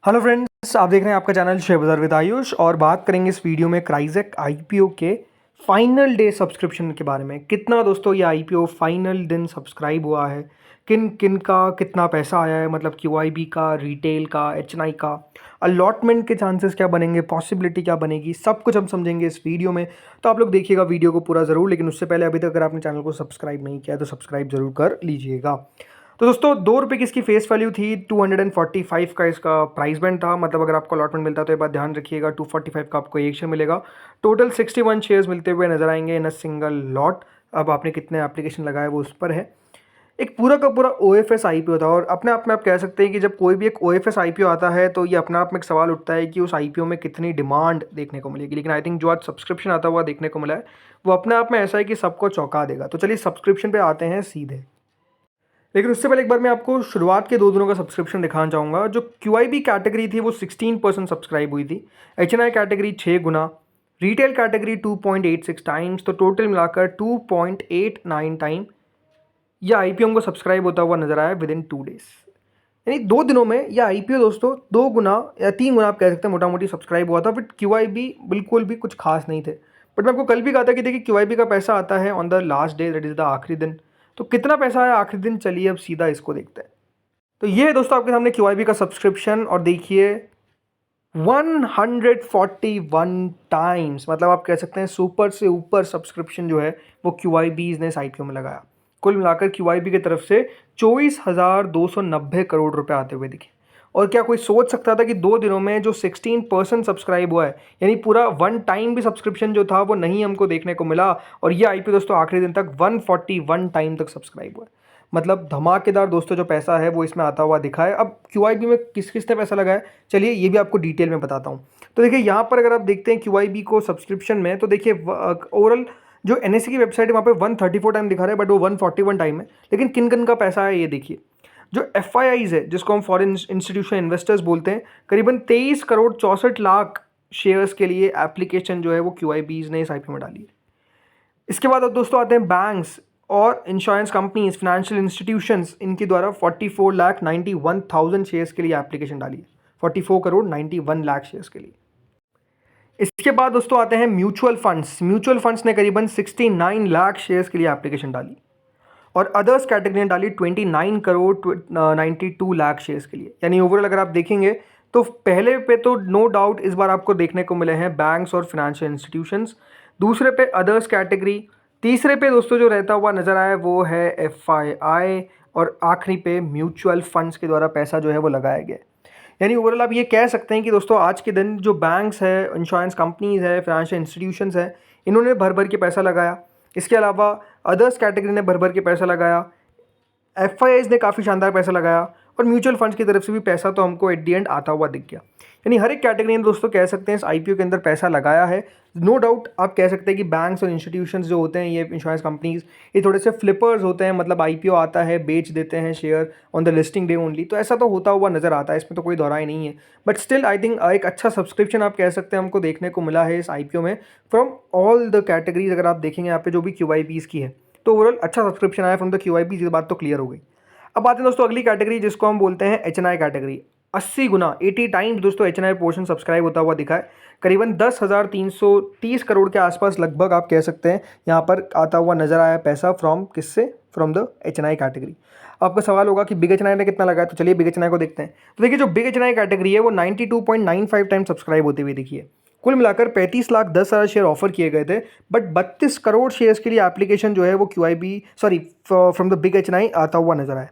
Hello friends, आप देख रहे हैं आपका चैनल शेयर बाजार विद आयुष और बात करेंगे इस वीडियो में क्राइजेक आईपीओ के फाइनल डे सब्सक्रिप्शन के बारे में। कितना दोस्तों ये आईपीओ फाइनल दिन सब्सक्राइब हुआ है, किन किन का कितना पैसा आया है, मतलब क्यूआईबी का, रिटेल का, एचएनआई का, अलॉटमेंट के चांसेस क्या बनेंगे, पॉसिबिलिटी क्या बनेगी, सब कुछ हम समझेंगे इस वीडियो में। तो आप लोग देखिएगा वीडियो को पूरा ज़रूर, लेकिन उससे पहले अभी तक अगर आपने चैनल को सब्सक्राइब नहीं किया है तो सब्सक्राइब जरूर कर लीजिएगा। तो दोस्तों 2 रुपये की इसकी फेस वैल्यू थी, 245 का इसका प्राइस बैंड था। मतलब अगर आपको अलॉटमेंट मिलता है तो ये बात ध्यान रखिएगा, 245 का आपको एक शेयर मिलेगा। टोटल 61 शेयर्स मिलते हुए नजर आएंगे इन अ सिंगल लॉट। अब आपने कितने एप्लीकेशन लगाए वो उस पर है। एक पूरा का पूरा ओएफएस आईपीओ था और अपने आप में आप कह सकते हैं कि जब कोई भी एक ओएफएस आईपीओ आता है तो ये अपने आप में एक सवाल उठता है कि उस आईपीओ में कितनी डिमांड देखने को मिलेगी। लेकिन आई थिंक जो आज सब्सक्रिप्शन आता हुआ देखने को मिला है वो अपने आप में ऐसा है कि सबको चौंका देगा। तो चलिए सब्सक्रिप्शन पे आते हैं सीधे। लेकिन उससे पहले एक बार मैं आपको शुरुआत के 2 दिनों का सब्सक्रिप्शन दिखाना चाहूँगा। जो क्यूआईबी कैटेगरी थी वो 16% सब्सक्राइब हुई थी, एचएनआई कैटेगरी 6 गुना, रिटेल कैटेगरी 2.86 टाइम्स, तो टोटल मिलाकर 2.89 टाइम यह आईपीओ को सब्सक्राइब होता हुआ नजर आया विद इन 2 डेज। यानी 2 दिनों में यह आईपीओ दोस्तों 2 गुना या 3 गुना आप कह सकते हैं मोटा मोटी सब्सक्राइब हुआ था। बट क्यूआईबी बिल्कुल भी कुछ खास नहीं थे। बट मैं आपको कल भी कहा था कि देखिए क्यूआईबी का पैसा आता है on the last day, that is the आखिरी दिन। तो कितना पैसा आया आखिरी दिन, चलिए अब सीधा इसको देखते हैं। तो ये है दोस्तों आपके सामने क्यूआईबी का सब्सक्रिप्शन और देखिए 141 टाइम्स, मतलब आप कह सकते हैं सुपर से ऊपर सब्सक्रिप्शन जो है वो क्यूआईबी ने इस आईपीओ में लगाया। कुल मिलाकर क्यूआईबी की तरफ से 24,290 करोड़ रुपए आते हुए दिखे। और क्या कोई सोच सकता था कि 2 दिनों में जो 16% सब्सक्राइब हुआ है, यानी पूरा वन टाइम भी सब्सक्रिप्शन जो था वो नहीं हमको देखने को मिला। और ये आईपीओ दोस्तों आखिरी दिन तक 141 टाइम तक सब्सक्राइब हुआ है। मतलब धमाकेदार दोस्तों जो पैसा है वो इसमें आता हुआ दिखा है। अब क्यूआईबी में किस किस ने पैसा लगाया है, चलिए ये भी आपको डिटेल में बताता हूँ। तो देखिए यहाँ पर अगर आप देखते हैं क्यूआईबी को सब्सक्रिप्शन में, तो देखिए ओवरऑल जो एनएससी की वेबसाइट है वहाँ पे 134 टाइम दिखा रहा है, बट वो 141 टाइम है। लेकिन किन किन का पैसा है ये देखिए। जो एफ है जिसको हम फॉरेन इंस्टीट्यूशन इन्वेस्टर्स बोलते हैं, करीबन 23 करोड़ 64 लाख शेयर्स के लिए एप्लीकेशन जो है वो क्यूआईबीज ने इस आईपीओ में डाली है। इसके बाद अब दोस्तों आते हैं बैंक्स और इंश्योरेंस कंपनीज, फाइनेंशियल इंस्टीट्यूशंस, इनके द्वारा 44,91,000 शेयर्स के लिए एप्लीकेशन डाली है। 44 करोड़ 91 लाख शेयर्स के लिए। इसके बाद दोस्तों आते हैं म्यूचुअल फंड्स। म्यूचुअल फंड्स ने करीबन 69 लाख शेयर्स के लिए एप्लीकेशन डाली और अदर्स कैटेगरी ने डाली 29 करोड़ 92 लाख शेयर्स के लिए। यानी ओवरऑल अगर आप देखेंगे तो पहले पे तो नो डाउट इस बार आपको देखने को मिले हैं बैंक्स और फाइनेंशियल इंस्टीट्यूशंस, दूसरे पे अदर्स कैटेगरी, तीसरे पे दोस्तों जो रहता हुआ नजर आया वो है एफआईआई और आखिरी पे म्यूचुअल फंड्स के द्वारा पैसा जो है वो लगाया गया। यानी ओवरऑल आप ये कह सकते हैं कि दोस्तों आज के दिन जो बैंक्स है, इंश्योरेंस कंपनीज है, फाइनेंशियल इंस्टीट्यूशंस है, इन्होंने भर भर के पैसा लगाया। इसके अलावा अदर्स कैटेगरी ने भर भर के पैसा लगाया, एफआईआईज ने काफ़ी शानदार पैसा लगाया और म्यूचुअल फंड्स की तरफ से भी पैसा तो हमको एट दी एंड आता हुआ दिख गया। यानी हर एक कैटेगरी ने दोस्तों कह सकते हैं इस आईपीओ के अंदर पैसा लगाया है। नो डाउट आप कह सकते हैं कि बैंक्स और इंस्टीट्यूशंस जो होते हैं, ये इंश्योरेंस कंपनीज, ये थोड़े से फ्लिपर्स होते हैं। मतलब आईपीओ आता है, बेच देते हैं share on the listing day only. तो ऐसा तो होता हुआ नजर आता है, इसमें तो कोई दोहराई नहीं है। बट स्टिल आई थिंक एक अच्छा सब्सक्रिप्शन आप कह सकते हैं हमको देखने को मिला है इस आईपीओ में फ्रॉम ऑल द कैटेगरीज। अगर आप देखेंगे यहाँ पे जो भी क्यूआईबीज की है, तो ओवरऑल अच्छा सब्सक्रिप्शन आया फ्रॉम द क्यूआईबीज, ये बात तो क्लियर हो गई। अब आते हैं दोस्तों अगली कैटेगरी जिसको हम बोलते हैं एचएनआई कैटेगरी। 80 गुना 80 टाइम्स दोस्तों एचएनआई पोर्शन सब्सक्राइब होता हुआ दिखा है। करीबन 10,330 करोड़ के आसपास लगभग आप कह सकते हैं यहाँ पर आता हुआ नजर आया पैसा फ्रॉम किससे, फ्रॉम द एचएनआई कैटेगरी। आपका सवाल होगा कि बिग एचएनआई ने कितना लगाया, तो चलिए बिग एचएनआई को देखते हैं। तो देखिए जो बिग एचएनआई कैटेगरी है वो 92.95 टाइम सब्सक्राइब होती हुई दिखी है। कुल मिलाकर 35,10,000 शेयर ऑफर किए गए थे, बट 32 करोड़ शेयर्स के लिए एप्लीकेशन जो है वो QIB sorry from the big HNI आता हुआ नजर आया।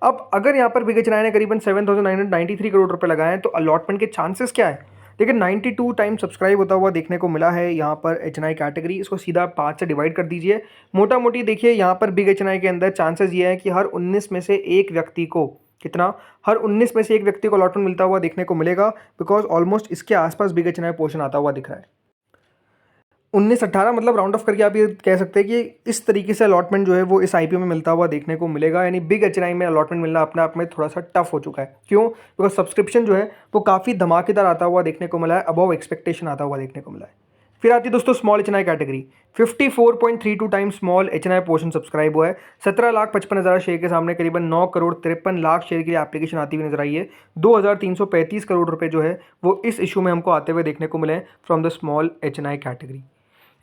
अब अगर यहाँ पर बिग एचएनआई ने करीबन 7,993 करोड़ रुपए लगाए हैं, तो अलॉटमेंट के चांसेस क्या है। देखिए 92 टाइम सब्सक्राइब होता हुआ देखने को मिला है यहाँ पर एचएनआई कैटेगरी। इसको सीधा 5 से डिवाइड कर दीजिए। मोटा मोटी देखिए यहाँ पर बिग एचएनआई के अंदर चांसेस ये है कि हर 19 में से एक व्यक्ति को कितना, हर 19 में से एक व्यक्ति को अलॉटमेंट मिलता हुआ देखने को मिलेगा, बिकॉज ऑलमोस्ट इसके आसपास बिग एचएनआई पोर्शन आता हुआ दिख रहा है। 19-18 मतलब राउंड ऑफ करके आप ये कह सकते हैं कि इस तरीके से अलॉटमेंट जो है वो इस आईपीओ में मिलता हुआ देखने को मिलेगा। यानी बिग एचएनआई में अलॉटमेंट मिलना अपने आप में थोड़ा सा टफ हो चुका है। क्यों? बिकॉज सब्सक्रिप्शन जो है वो काफ़ी धमाकेदार आता हुआ देखने को मिला है, अबव एक्सपेक्टेशन आता हुआ देखने को मिला है। फिर आती है दोस्तों small H N I category, 54.32 times small H N I portion subscribe हुआ है। 17,55,000 शेयर के सामने करीबन 9,53,00,000 शेयर की एप्लीकेशन आती हुई नजर आई है। 2,335 करोड़ रुपए जो है वो इस इशू में हमको आते हुए देखने को मिले from the small H N I category.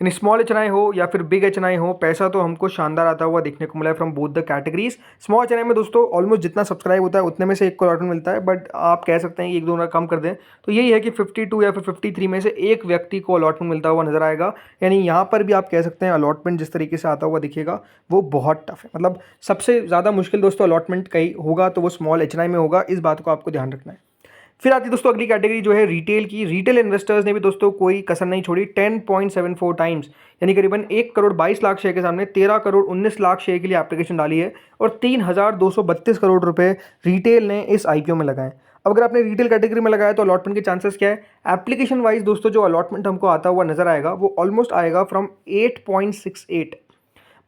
यानी स्मॉल एच एन आई हो या फिर बिग एच एन आई हो, पैसा तो हमको शानदार आता हुआ देखने को मिला है from both the categories. Small H N I में दोस्तों ऑलमोस्ट जितना सब्सक्राइब होता है उतने में से एक को अलॉटमेंट मिलता है, बट आप कह सकते हैं कि एक दो ना कम कर दें तो यही है कि 52 या फिर 53 में से एक व्यक्ति को अलॉटमेंट मिलता हुआ नजर आएगा। यानी यहाँ पर भी आप कह सकते हैं अलॉटमेंट जिस तरीके से आता हुआ दिखेगा वो बहुत टफ है। मतलब सबसे ज़्यादा मुश्किल दोस्तों अलॉटमेंट कहीं होगा तो वो स्मॉल एच एन आई में होगा, इस बात को आपको ध्यान रखना है। फिर आती है दोस्तों अगली कैटेगरी जो है रिटेल की। रिटेल इन्वेस्टर्स ने भी दोस्तों कोई कसर नहीं छोड़ी, 10.74 टाइम्स यानी करीबन 1,22,00,000 शेयर के सामने 13,19,00,000 शेयर के लिए एप्लीकेशन डाली है और 3,232 करोड़ रुपए रिटेल ने इस आईपीओ में लगाए। अब अगर आपने रिटेल कैटेगरी में लगाया तो अलॉटमेंट के चांसेस क्या है? एप्लीकेशन वाइज दोस्तों जो अलॉटमेंट हमको आता हुआ नजर आएगा वो ऑलमोस्ट आएगा फ्रॉम 8.68।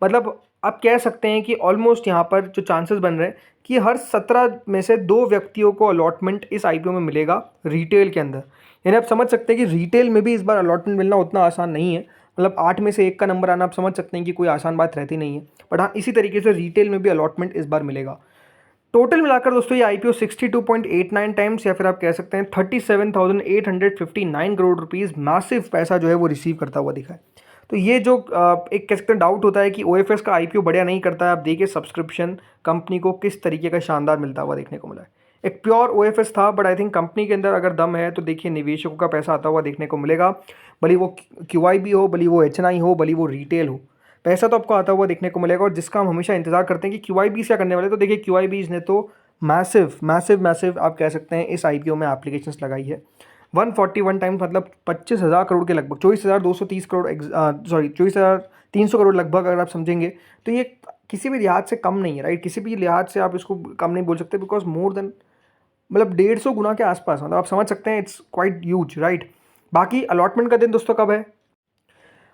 मतलब आप कह सकते हैं कि ऑलमोस्ट यहाँ पर जो चांसेस बन रहे हैं कि हर 17 में से 2 व्यक्तियों को अलॉटमेंट इस आईपीओ में मिलेगा रिटेल के अंदर। यानी आप समझ सकते हैं कि रिटेल में भी इस बार अलॉटमेंट मिलना उतना आसान नहीं है। मतलब 8 में से 1 का नंबर आना आप समझ सकते हैं कि कोई आसान बात रहती नहीं है, बट हाँ इसी तरीके से रिटेल में भी अलॉटमेंट इस बार मिलेगा। टोटल मिलाकर दोस्तों ये आईपीओ 62.89 टाइम्स या फिर आप कह सकते हैं 37,859 करोड़ रुपीज़ मैसिव पैसा जो है वो रिसीव करता हुआ दिखा है। तो ये जो एक कह सकते हैं डाउट होता है कि ओएफएस का आईपीओ बढ़िया नहीं करता है, आप देखिए सब्सक्रिप्शन कंपनी को किस तरीके का शानदार मिलता हुआ देखने को मिला है। एक प्योर ओएफएस था, बट आई थिंक कंपनी के अंदर अगर दम है तो देखिए निवेशकों का पैसा आता हुआ देखने को मिलेगा, भले वो क्यूआईबी हो, भले वो एचएनआई हो, भले वो रिटेल हो, पैसा तो आपको आता हुआ देखने को मिलेगा। और जिसका हम हमेशा इंतजार करते हैं कि क्यूआईबी क्या करने वाले, तो देखिए क्यूआईबीज ने तो मैसिव मैसिव मैसिव आप कह सकते हैं इस आईपीओ में एप्लीकेशंस लगाई है। 141 टाइम्स मतलब 25,000 करोड़ के लगभग, 24,230 करोड़ सॉरी 24,300 करोड़ लगभग अगर आप समझेंगे तो ये किसी भी लिहाज से कम नहीं है, राइट। किसी भी लिहाज से आप इसको कम नहीं बोल सकते, बिकॉज मोर देन मतलब 150 गुना के आसपास, मतलब आप समझ सकते हैं इट्स क्वाइट ह्यूज, राइट। बाकी अलॉटमेंट का दिन दोस्तों कब है?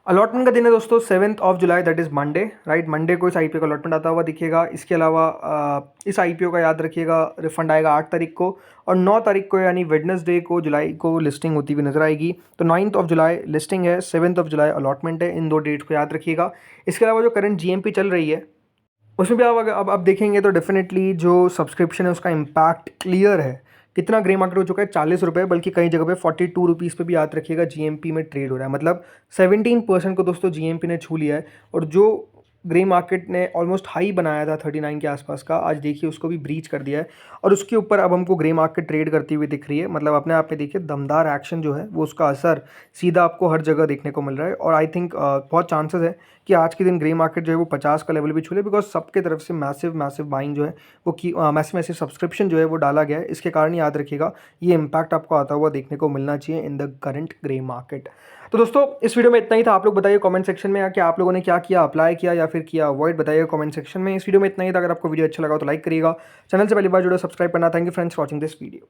अलॉटमेंट का दिन है दोस्तों 7 जुलाई, that is Monday, right. Monday को इस आईपीओ का अलॉटमेंट आता हुआ दिखेगा। इसके अलावा इस आईपीओ का याद रखिएगा रिफंड आएगा 8 तारीख को और 9 तारीख को यानी वेडनेसडे को जुलाई को लिस्टिंग होती हुई नजर आएगी। तो 9 जुलाई लिस्टिंग है, 7 जुलाई अलॉटमेंट है, इन 2 डेट को याद रखिएगा। इसके अलावा जो करंट जीएमपी चल रही है उसमें भी अब आप देखेंगे तो डेफिनेटली जो सब्सक्रिप्शन है उसका इम्पैक्ट क्लियर है। कितना ग्रे मार्केट हो चुका है? 40 रुपये, बल्कि कई जगह पे 42 रुपीज़ पे भी याद रखिएगा जीएमपी में ट्रेड हो रहा है। मतलब 17% को दोस्तों जीएमपी ने छू लिया है और जो ग्रे मार्केट ने ऑलमोस्ट हाई बनाया था 39 के आसपास का, आज देखिए उसको भी ब्रीच कर दिया है और उसके ऊपर अब हमको ग्रे मार्केट ट्रेड करती हुई दिख रही है। मतलब अपने आप में देखिए दमदार एक्शन जो है वो उसका असर सीधा आपको हर जगह देखने को मिल रहा है। और आई थिंक बहुत चांसेस है कि आज के दिन ग्रे मार्केट जो है वो 50 का लेवल भी छू ले, बिकॉज सबके तरफ से मैसिव मैसिव बाइंग जो है वो मैसिव मैसिव सब्सक्रिप्शन जो है वो डाला गया है। इसके कारण याद रखिएगा ये इम्पैक्ट आपको आता हुआ देखने को मिलना चाहिए in the current grey market. तो दोस्तों इस वीडियो में इतना ही था। आप लोग बताइए कमेंट सेक्शन में कि आप लोगों ने क्या किया, अप्लाई किया या फिर किया अवॉइड, बताइए कमेंट सेक्शन में। इस वीडियो में इतना ही था। अगर आपको वीडियो अच्छा लगा तो लाइक करिएगा, चैनल से पहली बार जुड़े सब्सक्राइब करना। Thank you friends for watching this video.